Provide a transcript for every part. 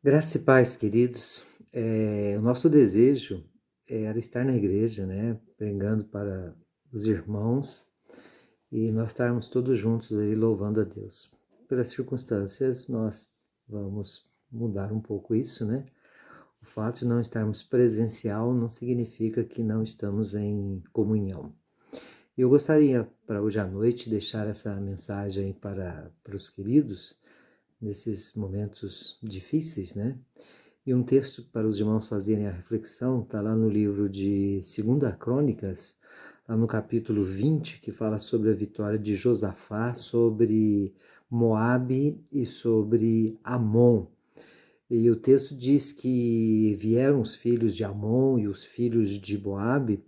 Graça e paz, queridos. O nosso desejo era estar na igreja, né, pregando para os irmãos e nós estarmos todos juntos aí louvando a Deus. Pelas circunstâncias, nós vamos mudar um pouco isso, né? O fato de não estarmos presencial não significa que não estamos em comunhão. Eu gostaria, para hoje à noite, deixar essa mensagem para os queridos, nesses momentos difíceis, né? E um texto para os irmãos fazerem a reflexão está lá no livro de 2 Crônicas, lá no capítulo 20, que fala sobre a vitória de Josafá sobre Moabe e sobre Amon. E o texto diz que vieram os filhos de Amon e os filhos de Moabe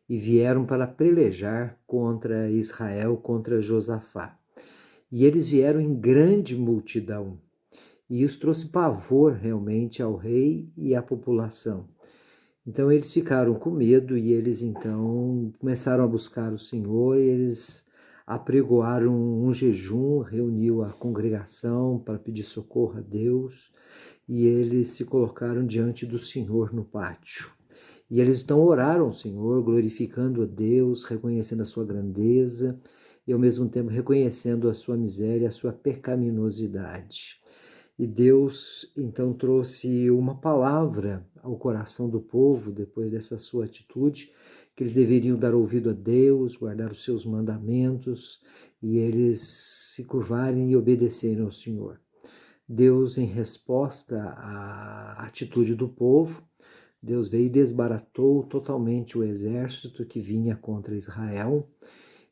e vieram para pelejar contra Israel, contra Josafá. E eles vieram em grande multidão. E isso trouxe pavor realmente ao rei e à população. Então eles ficaram com medo e eles então começaram a buscar o Senhor e eles apregoaram um jejum, reuniu a congregação para pedir socorro a Deus e eles se colocaram diante do Senhor no pátio. E eles então oraram ao Senhor, glorificando a Deus, reconhecendo a sua grandeza e ao mesmo tempo reconhecendo a sua miséria, a sua pecaminosidade. E Deus então trouxe uma palavra ao coração do povo depois dessa sua atitude, que eles deveriam dar ouvido a Deus, guardar os seus mandamentos e eles se curvarem e obedecerem ao Senhor. Deus, em resposta à atitude do povo, Deus veio e desbaratou totalmente o exército que vinha contra Israel.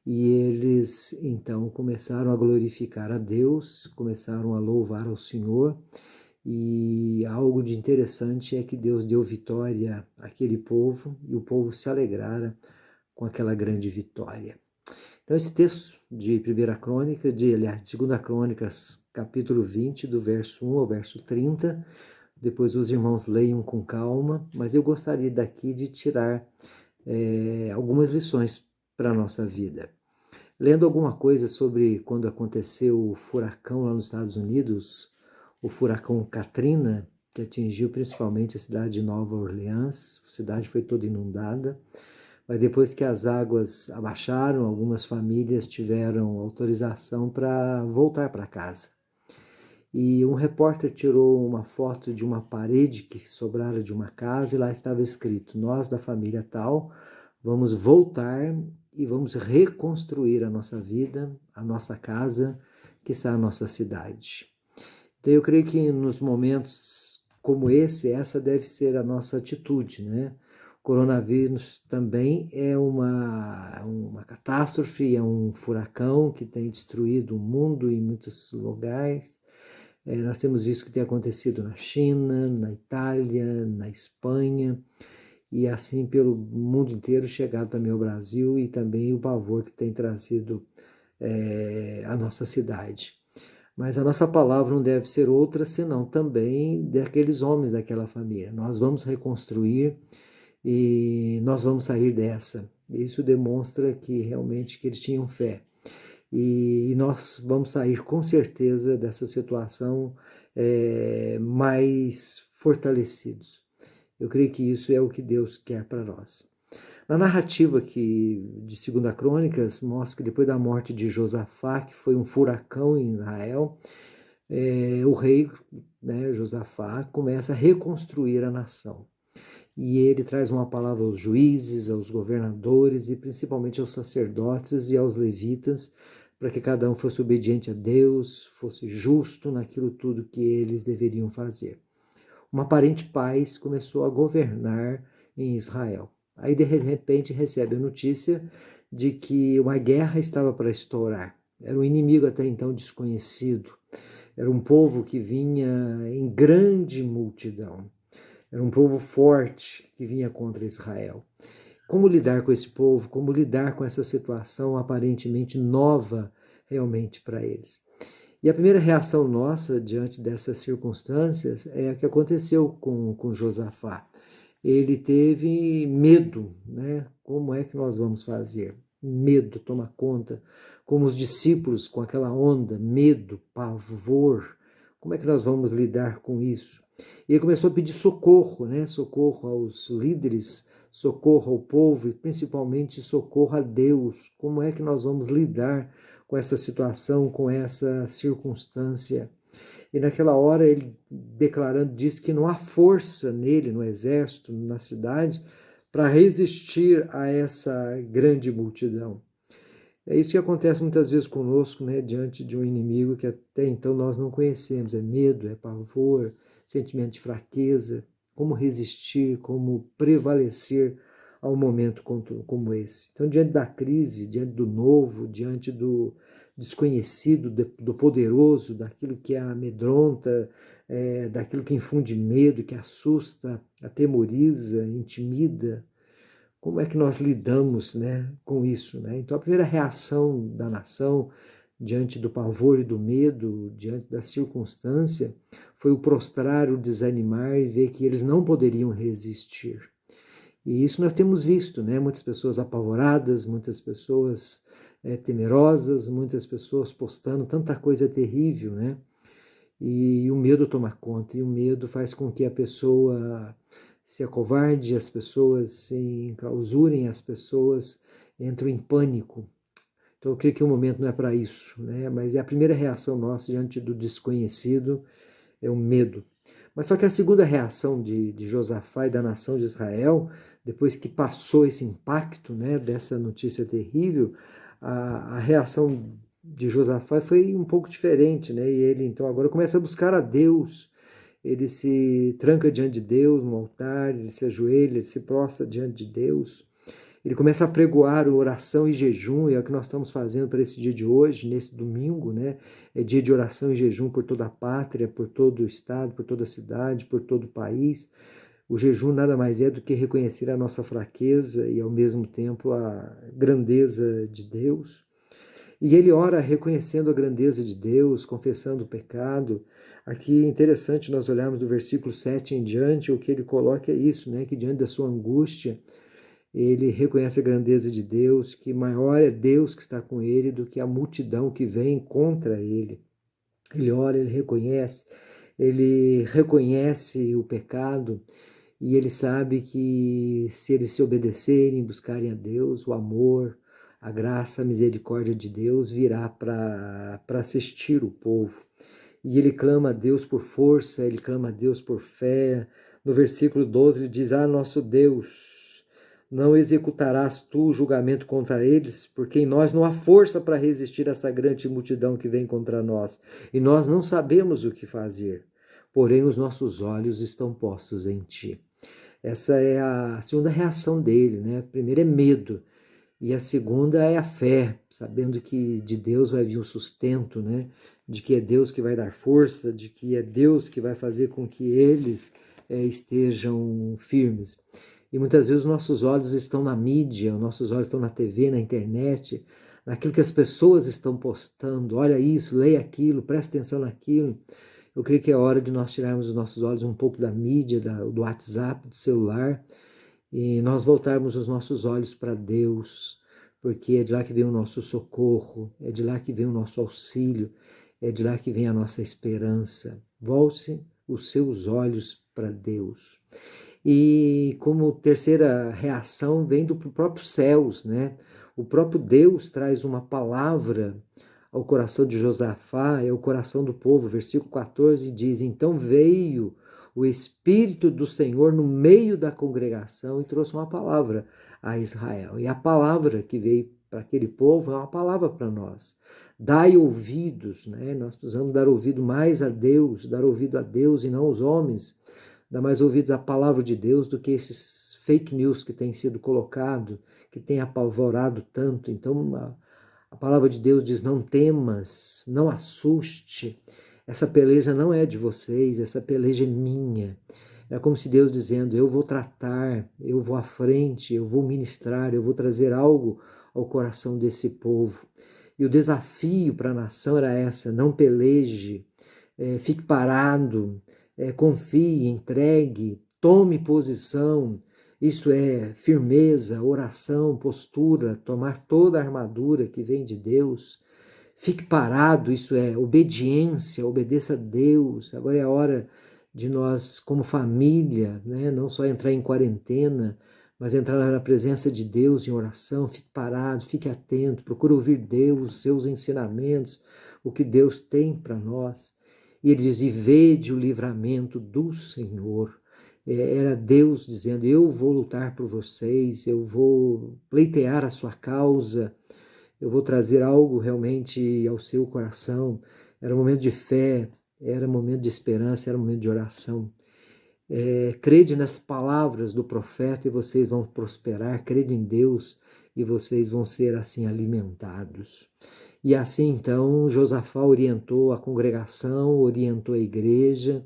E eles então começaram a glorificar a Deus, começaram a louvar ao Senhor. E algo de interessante é que Deus deu vitória àquele povo e o povo se alegrara com aquela grande vitória. Então esse texto de 2 Crônicas, capítulo 20, do verso 1 ao verso 30, depois os irmãos leiam com calma, mas eu gostaria daqui de tirar algumas lições para a nossa vida. Lendo alguma coisa sobre quando aconteceu o furacão lá nos Estados Unidos, o furacão Katrina, que atingiu principalmente a cidade de Nova Orleans, a cidade foi toda inundada, mas depois que as águas abaixaram, algumas famílias tiveram autorização para voltar para casa. E um repórter tirou uma foto de uma parede que sobrara de uma casa e lá estava escrito: nós da família tal vamos voltar e vamos reconstruir a nossa vida, a nossa casa, que está a nossa cidade. Então eu creio que nos momentos como esse, essa deve ser a nossa atitude, né? O coronavírus também é uma catástrofe, é um furacão que tem destruído o mundo em muitos lugares. Nós temos visto o que tem acontecido na China, na Itália, na Espanha, e assim pelo mundo inteiro, chegado também ao Brasil e também o pavor que tem trazido a nossa cidade. Mas a nossa palavra não deve ser outra senão também daqueles homens daquela família. Nós vamos reconstruir e nós vamos sair dessa. Isso demonstra que realmente que eles tinham fé. E nós vamos sair com certeza dessa situação mais fortalecidos. Eu creio que isso é o que Deus quer para nós. Na narrativa aqui de 2 Crônicas, mostra que depois da morte de Josafá, que foi um furacão em Israel, o rei, né, Josafá, começa a reconstruir a nação. E ele traz uma palavra aos juízes, aos governadores e principalmente aos sacerdotes e aos levitas, para que cada um fosse obediente a Deus, fosse justo naquilo tudo que eles deveriam fazer. Uma aparente paz começou a governar em Israel. Aí, de repente, recebe a notícia de que uma guerra estava para estourar. Era um inimigo até então desconhecido. Era um povo que vinha em grande multidão. Era um povo forte que vinha contra Israel. Como lidar com esse povo? Como lidar com essa situação aparentemente nova realmente para eles? E a primeira reação nossa diante dessas circunstâncias é a que aconteceu com Josafá. Ele teve medo, né? Como é que nós vamos fazer? Medo toma conta, como os discípulos com aquela onda, medo, pavor, Como é que nós vamos lidar com isso? E ele começou a pedir socorro, né? Socorro aos líderes, socorro ao povo e principalmente socorro a Deus. Como é que nós vamos lidar com essa situação, com essa circunstância? E naquela hora ele declarando, diz que não há força nele, no exército, na cidade, para resistir a essa grande multidão. É isso que acontece muitas vezes conosco, né, diante de um inimigo que até então nós não conhecemos. É medo, é pavor, sentimento de fraqueza. Como resistir, como prevalecer a um momento como esse. Então, diante da crise, diante do novo, diante do desconhecido, do poderoso, daquilo que amedronta, daquilo que infunde medo, que assusta, atemoriza, intimida, como é que nós lidamos, né, com isso, né? Então a primeira reação da nação diante do pavor e do medo, diante da circunstância, foi o prostrar, o desanimar e ver que eles não poderiam resistir. E isso nós temos visto, né? Muitas pessoas apavoradas, muitas pessoas temerosas, muitas pessoas postando tanta coisa terrível, né? E o medo toma conta, e o medo faz com que a pessoa se acovarde, as pessoas se enclausurem, as pessoas entram em pânico. Então eu creio que o momento não é para isso, né? Mas é a primeira reação nossa diante do desconhecido, é o medo. Mas só que a segunda reação de Josafá e da nação de Israel, depois que passou esse impacto, né, dessa notícia terrível, a reação de Josafá foi um pouco diferente, né? E ele então agora começa a buscar a Deus. Ele se tranca diante de Deus no altar, ele se ajoelha, ele se prostra diante de Deus. Ele começa a pregoar oração e jejum, e é o que nós estamos fazendo para esse dia de hoje, nesse domingo, né? É dia de oração e jejum por toda a pátria, por todo o estado, por toda a cidade, por todo o país. O jejum nada mais é do que reconhecer a nossa fraqueza e, ao mesmo tempo, a grandeza de Deus. E ele ora reconhecendo a grandeza de Deus, confessando o pecado. Aqui é interessante nós olharmos do versículo 7 em diante, o que ele coloca é isso, né? Que diante da sua angústia, ele reconhece a grandeza de Deus, que maior é Deus que está com ele do que a multidão que vem contra ele. Ele ora, ele reconhece o pecado e ele sabe que se eles se obedecerem, buscarem a Deus, o amor, a graça, a misericórdia de Deus virá para assistir o povo. E ele clama a Deus por força, ele clama a Deus por fé. No versículo 12 ele diz, nosso Deus, não executarás tu o julgamento contra eles, porque em nós não há força para resistir a essa grande multidão que vem contra nós, e nós não sabemos o que fazer, porém os nossos olhos estão postos em ti. Essa é a segunda reação dele, né? A primeira é medo, e a segunda é a fé, sabendo que de Deus vai vir o sustento, né? De que é Deus que vai dar força, de que é Deus que vai fazer com que eles estejam firmes. E muitas vezes os nossos olhos estão na mídia, os nossos olhos estão na TV, na internet, naquilo que as pessoas estão postando. Olha isso, leia aquilo, presta atenção naquilo. Eu creio que é hora de nós tirarmos os nossos olhos um pouco da mídia, do WhatsApp, do celular, e nós voltarmos os nossos olhos para Deus, porque é de lá que vem o nosso socorro, é de lá que vem o nosso auxílio, é de lá que vem a nossa esperança. Volte os seus olhos para Deus. E como terceira reação vem do próprio céus, né? O próprio Deus traz uma palavra ao coração de Josafá, é o coração do povo. Versículo 14 diz, então veio o Espírito do Senhor no meio da congregação e trouxe uma palavra a Israel. E a palavra que veio para aquele povo é uma palavra para nós. Dai ouvidos, né? Nós precisamos dar ouvido mais a Deus, dar ouvido a Deus e não aos homens. Dar mais ouvidos à palavra de Deus do que esses fake news que têm sido colocado, que têm apavorado tanto. Então, a palavra de Deus diz, não temas, não assuste, essa peleja não é de vocês, essa peleja é minha. É como se Deus dizendo, eu vou tratar, eu vou à frente, eu vou ministrar, eu vou trazer algo ao coração desse povo. E o desafio para a nação era essa, não peleje, fique parado, confie, entregue, tome posição, isso é firmeza, oração, postura, tomar toda a armadura que vem de Deus, Fique parado, isso é obediência, obedeça a Deus. Agora é a hora de nós, como família, né, não só entrar em quarentena, mas entrar na presença de Deus em oração. Fique parado, fique atento, procure ouvir Deus, os seus ensinamentos, o que Deus tem para nós. E ele diz, e vede o livramento do Senhor. Era Deus dizendo, eu vou lutar por vocês, eu vou pleitear a sua causa, eu vou trazer algo realmente ao seu coração. Era um momento de fé, era um momento de esperança, era um momento de oração. Crede nas palavras do profeta e vocês vão prosperar, crede em Deus e vocês vão ser assim alimentados. E assim então Josafá orientou a congregação, orientou a igreja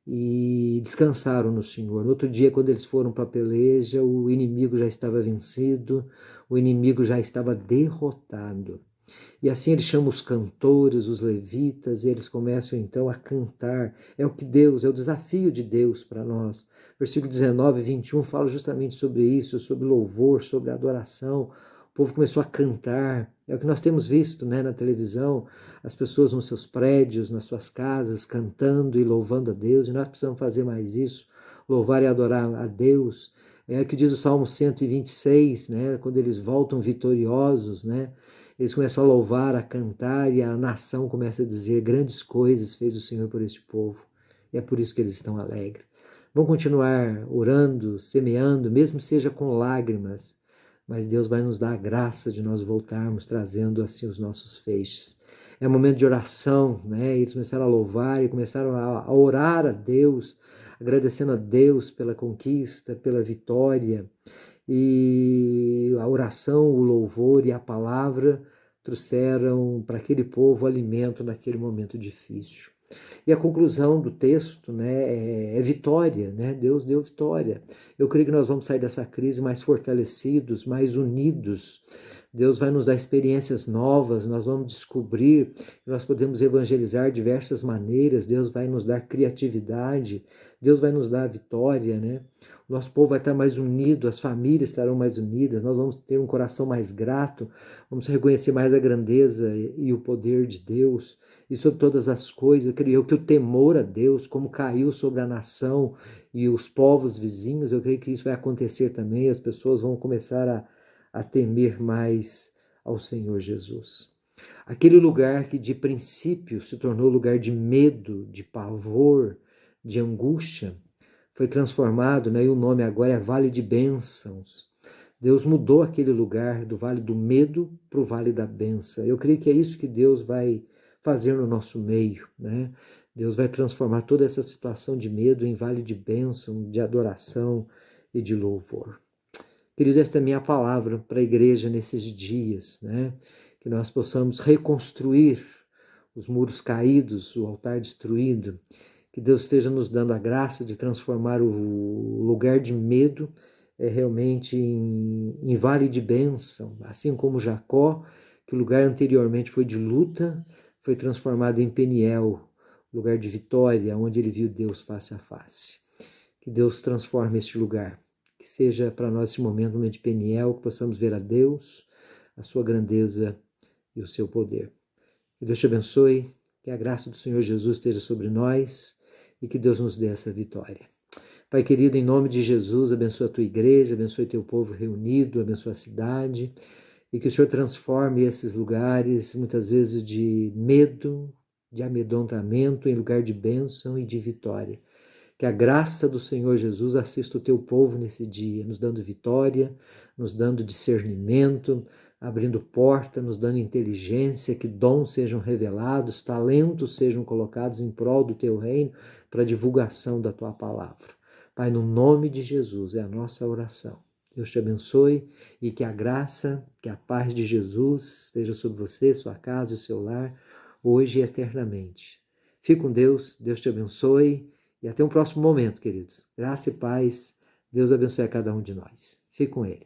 e descansaram no Senhor. No outro dia, quando eles foram para a peleja, o inimigo já estava vencido, o inimigo já estava derrotado. E assim ele chama os cantores, os levitas, e eles começam então a cantar. É o que Deus, é o desafio de Deus para nós. Versículo 19 e 21 fala justamente sobre isso, sobre louvor, sobre adoração. O povo começou a cantar. É o que nós temos visto, né, na televisão, as pessoas nos seus prédios, nas suas casas, cantando e louvando a Deus. E nós precisamos fazer mais isso, louvar e adorar a Deus. É o que diz o Salmo 126, né, quando eles voltam vitoriosos, né? Eles começam a louvar, a cantar, e a nação começa a dizer, grandes coisas fez o Senhor por este povo. E é por isso que eles estão alegres. Vão continuar orando, semeando, mesmo seja com lágrimas, mas Deus vai nos dar a graça de nós voltarmos, trazendo assim os nossos feixes. É um momento de oração, né? Eles começaram a louvar e começaram a orar a Deus, agradecendo a Deus pela conquista, pela vitória. E a oração, o louvor e a palavra trouxeram para aquele povo alimento naquele momento difícil. E a conclusão do texto, né, é vitória, né? Deus deu vitória. Eu creio que nós vamos sair dessa crise mais fortalecidos, mais unidos. Deus vai nos dar experiências novas, nós vamos descobrir que nós podemos evangelizar de diversas maneiras, Deus vai nos dar criatividade, Deus vai nos dar vitória, né? O nosso povo vai estar mais unido, as famílias estarão mais unidas, nós vamos ter um coração mais grato, vamos reconhecer mais a grandeza e o poder de Deus. E sobre todas as coisas, eu creio que o temor a Deus, como caiu sobre a nação e os povos vizinhos, eu creio que isso vai acontecer também, as pessoas vão começar a temer mais ao Senhor Jesus. Aquele lugar que de princípio se tornou lugar de medo, de pavor, de angústia, foi transformado, né? E o nome agora é Vale de Bênçãos. Deus mudou aquele lugar do Vale do Medo para o Vale da Bênção. Eu creio que é isso que Deus vai fazer no nosso meio, né? Deus vai transformar toda essa situação de medo em vale de bênção, de adoração e de louvor. Querido, esta é a minha palavra para a igreja nesses dias, né? Que nós possamos reconstruir os muros caídos, o altar destruído, que Deus esteja nos dando a graça de transformar o lugar de medo realmente em vale de bênção, assim como Jacó, que o lugar anteriormente foi de luta, foi transformado em Peniel, lugar de vitória, onde ele viu Deus face a face. Que Deus transforme este lugar, que seja para nós esse momento, um momento de Peniel, que possamos ver a Deus, a sua grandeza e o seu poder. Que Deus te abençoe, que a graça do Senhor Jesus esteja sobre nós e que Deus nos dê essa vitória. Pai querido, em nome de Jesus, abençoa a tua igreja, abençoe teu povo reunido, abençoa a cidade, e que o Senhor transforme esses lugares, muitas vezes de medo, de amedrontamento, em lugar de bênção e de vitória. Que a graça do Senhor Jesus assista o teu povo nesse dia, nos dando vitória, nos dando discernimento, abrindo porta, nos dando inteligência, que dons sejam revelados, talentos sejam colocados em prol do teu reino, para a divulgação da tua palavra. Pai, no nome de Jesus é a nossa oração. Deus te abençoe e que a graça, que a paz de Jesus esteja sobre você, sua casa e o seu lar, hoje e eternamente. Fique com Deus, Deus te abençoe e até um próximo momento, queridos. Graça e paz, Deus abençoe a cada um de nós. Fique com Ele.